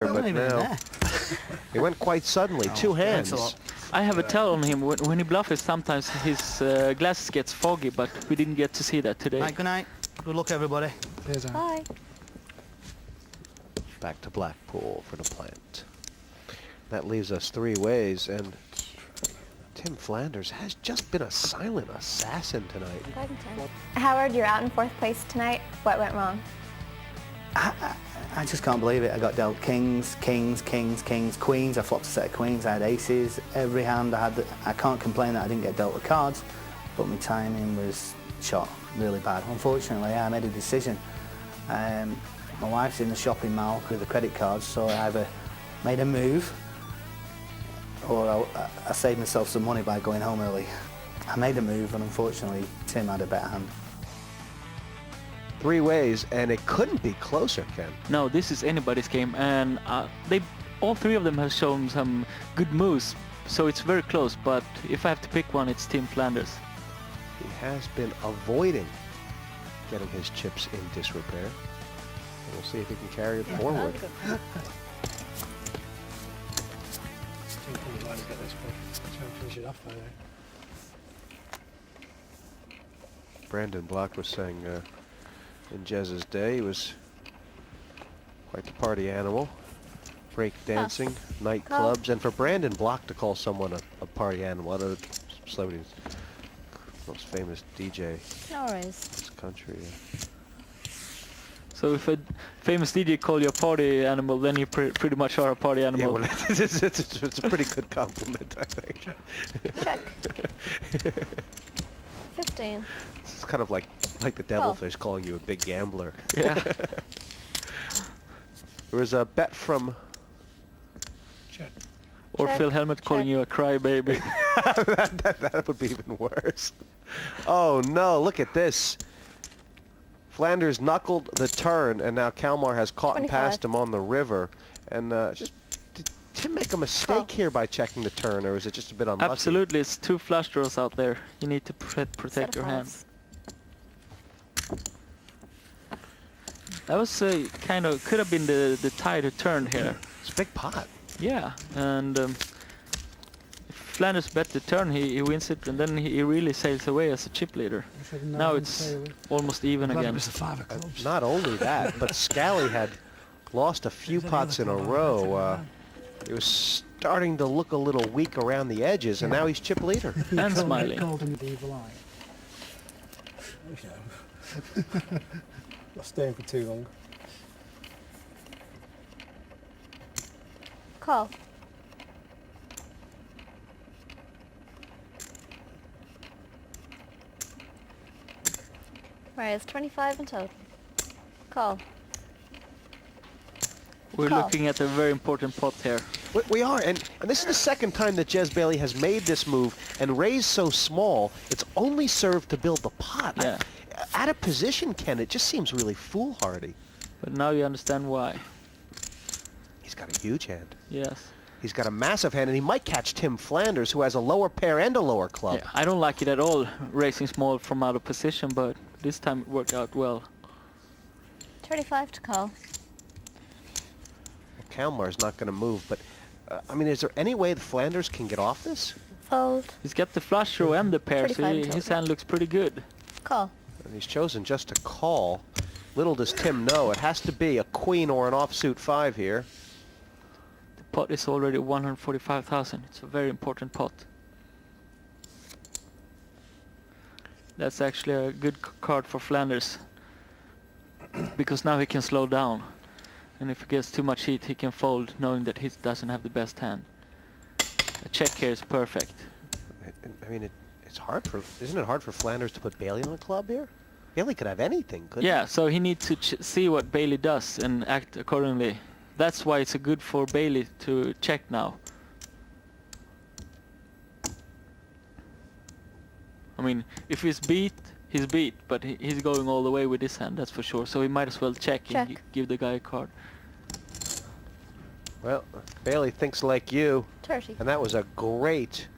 but now it went quite suddenly. Two hands. I have a tell on him. When he bluffs, sometimes his glasses gets foggy, but we didn't get to see that today. Right, good night. Good luck, everybody. Bye. Back to Blackpool for the plant. That leaves us three ways, and Tim Flanders has just been a silent assassin tonight. Howard, you're out in fourth place tonight. What went wrong? I just can't believe it. I got dealt kings, kings, kings, kings, queens. I flopped a set of queens. I had aces. Every hand I had. I can't complain that I didn't get dealt with cards, but my timing was shot really bad. Unfortunately, I made a decision. My wife's in the shopping mall with the credit cards, so I either made a move or I saved myself some money by going home early. I made a move, and unfortunately, Tim had a better hand. Three ways, and it couldn't be closer, Ken. No, this is anybody's game, and all three of them have shown some good moves, so it's very close. But if I have to pick one, it's Tim Flanders. He has been avoiding getting his chips in disrepair. We'll see if he can carry it forward. Brandon Block was saying in Jez's day he was quite the party animal. Break dancing, nightclubs, and for Brandon Block to call someone a party animal, one of the celebrities, most famous DJ No worries. in this country. So if a famous DJ call you a party animal, then you pretty much are a party animal. Yeah, well, it's a pretty good compliment, I think. Check. 15. It's kind of like the devilfish calling you a big gambler. Yeah. There was a bet from... Or Check. Phil Helmut calling you a crybaby. that would be even worse. Oh no, look at this. Flanders knuckled the turn, and now Kalmar has caught and 25. passed him on the river. And did Tim make a mistake here by checking the turn, or is it just a bit unlucky? Absolutely, it's two flush draws out there. You need to protect your hand. That was kind of could have been the tide who turned here. It's a big pot. Yeah, and if Flanders bet the turn, he wins it, and then he really sails away as a chip leader. Now it's almost even again. Not only that, but Scally had lost a few pots in a row. It was starting to look a little weak around the edges, and now he's chip leader. And smiling. Not staying for too long. Call. Right, it's 25 in total. Call. We're Call. looking at a very important pot here. We are, and this is the second time that Jez Bailey has made this move and raised so small, it's only served to build the pot. Yeah. Out of position, Ken, it just seems really foolhardy. But now you understand why. He's got a huge hand. Yes. He's got a massive hand, and he might catch Tim Flanders, who has a lower pair and a lower club. Yeah, I don't like it at all, raising small from out of position, but this time it worked out well. 35 to call. Kalmar's not going to move, but, I mean, is there any way the Flanders can get off this? Fold. He's got the flush draw and the pair, so 35 his total. hand looks pretty good. Call. And he's chosen just to call. Little does Tim know, it has to be a queen or an offsuit 5 here. The pot is already 145,000. It's a very important pot. That's actually a good card for Flanders, because now he can slow down, and if he gets too much heat, he can fold, knowing that he doesn't have the best hand. A check here is perfect. I mean, it's hard for, isn't it hard for Flanders to put Bailey on a club here? Bailey could have anything, couldn't Yeah, so he needs to see what Bailey does and act accordingly. That's why it's good for Bailey to check now. I mean, if he's beat, but he's going all the way with his hand, that's for sure. So he might as well check. And give the guy a card. Well, Bailey thinks like you, 30. and that was a great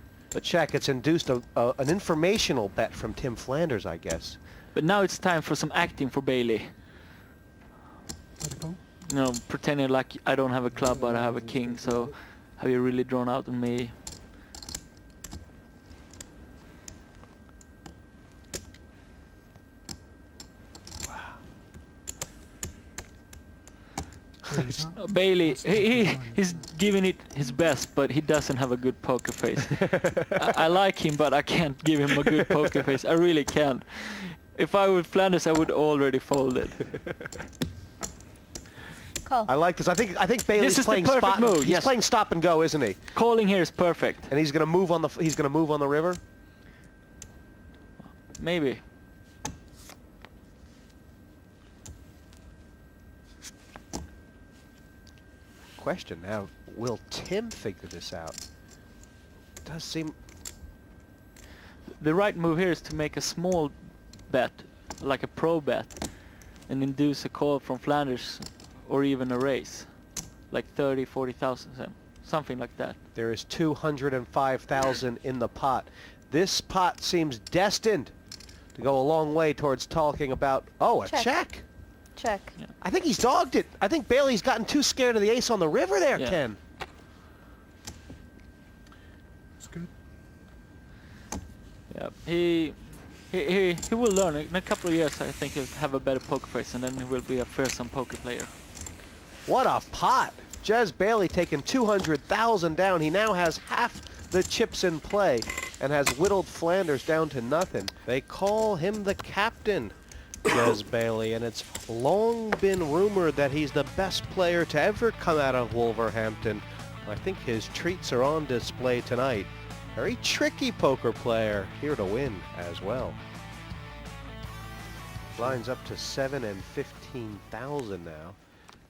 check. It's induced an informational bet from Tim Flanders, I guess. But now it's time for some acting for Bailey. you know, pretending like I don't have a club but I have a king, so have you really drawn out on me? Bailey, he's giving it his best, but he doesn't have a good poker face. I like him, but I can't give him a good poker face. I really can't. If I were Flanders, I would already fold it. Call. I like this. I think Bailey's This is the playing perfect spot. move, He's yes. playing stop and go, isn't he? Calling here is perfect. And he's gonna move on the river. Maybe. Question now: will Tim figure this out? Does seem. The right move here is to make a small bet, like a pro bet, and induce a call from Flanders, or even a raise, like 30, 40,000, something like that. There is 205,000 in the pot. This pot seems destined to go a long way towards talking about, oh, a Check. check. Check. I think he's dogged it. I think Bailey's gotten too scared of the ace on the river there, Yeah. Ken. It's good. Yeah, he will learn. In a couple of years, I think he'll have a better poker face, and then he will be a fearsome poker player. What a pot. Jez Bailey taking 200,000 down. He now has half the chips in play and has whittled Flanders down to nothing. They call him the captain, Jez Bailey, and it's long been rumored that he's the best player to ever come out of Wolverhampton. I think his treats are on display tonight. Very tricky poker player, here to win as well. Lines up to 7 and 15,000 now,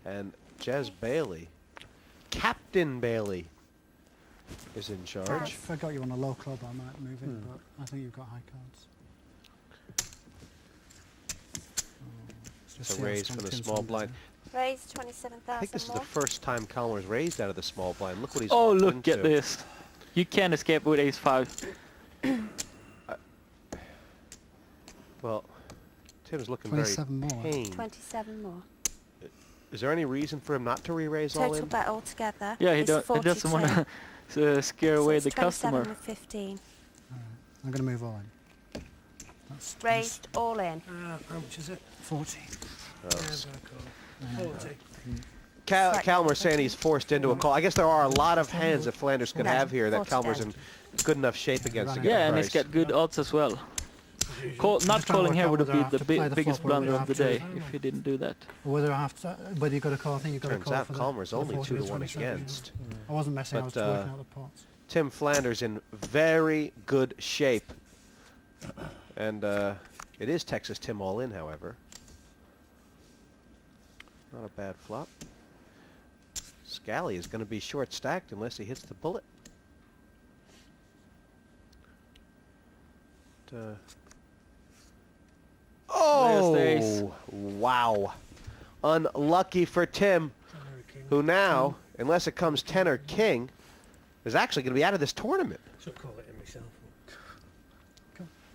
and Jez Bailey, Captain Bailey, is in charge. If I got you on a low club, I might move it, but I think you've got high cards. It's a raise for the small blind. Raise 27,000 I think this is the more. first time Chalmers raised out of the small blind. Look what he's Oh, walked look into. at this. You can't escape with ace-5. Well, Tim's looking 27 very more. pained. 27 more. Is there any reason for him not to re-raise all Total in? bet altogether. Yeah, he is doesn't 42. want to scare So away it's the 27 customer. with 15. I'm going to move all in. That's Raised all in. How much is it? 40. Chalmers saying he's forced into a call. I guess there are a lot of hands that Flanders could No, have here that 40 Chalmers in good enough shape against to get Yeah, a and price. he's got good odds as well. Not calling here would have been the biggest blunder of the day if he didn't do that. Whether you got a call, I think you got a Turns call out for Chalmers for the only 40 2 or to 1 27. against. I wasn't messing, I was But, working out the pots. Tim Flanders in very good shape. And it is Texas Tim all in, however. Not a bad flop. Scally is going to be short stacked unless he hits the bullet. There's the ace. Oh, wow. Unlucky for Tim, who now, unless it comes 10 or king, is actually going to be out of this tournament. Should call it in myself.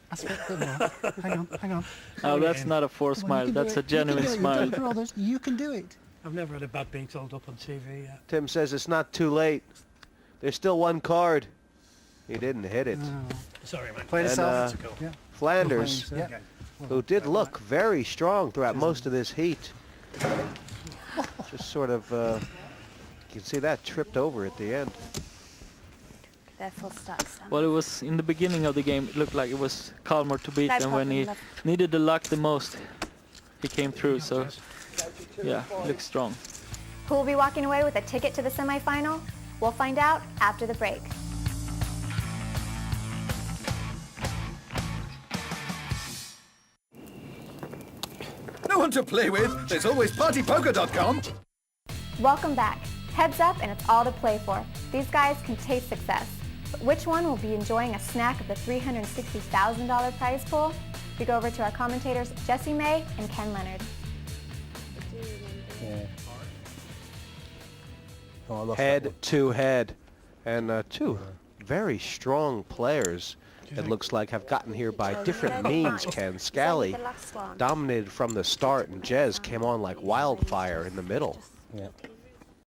That's a bit more. Hang on. Oh, that's not a forced smile. That's a genuine smile. For others. You can do it. I've never had a bad being told up on TV yet. Tim says it's not too late. There's still one card. He didn't hit it. Sorry, mate. Play And, yourself. Yeah. Flanders, Yeah. who did look very strong throughout most of this heat, just sort of, you can see that tripped over at the end. They're full stacks. then. Well, it was in the beginning of the game. It looked like it was Chalmers to beat, No and when he problem, needed the luck the most, he came through. So, yeah, looks strong. Who will be walking away with a ticket to the semifinal? We'll find out after the break. No one to play with? There's always PartyPoker.com. Welcome back. Heads up and it's all to play for. These guys can taste success. But which one will be enjoying a snack of the $360,000 prize pool? We go over to our commentators Jesse May and Ken Leonard. Yeah. Oh, I lost that Head one. to head. And two very strong players, it looks like, have gotten here by different means, Ken. Scally The last one. dominated from the start, and Jez came on like wildfire in the middle. Yeah.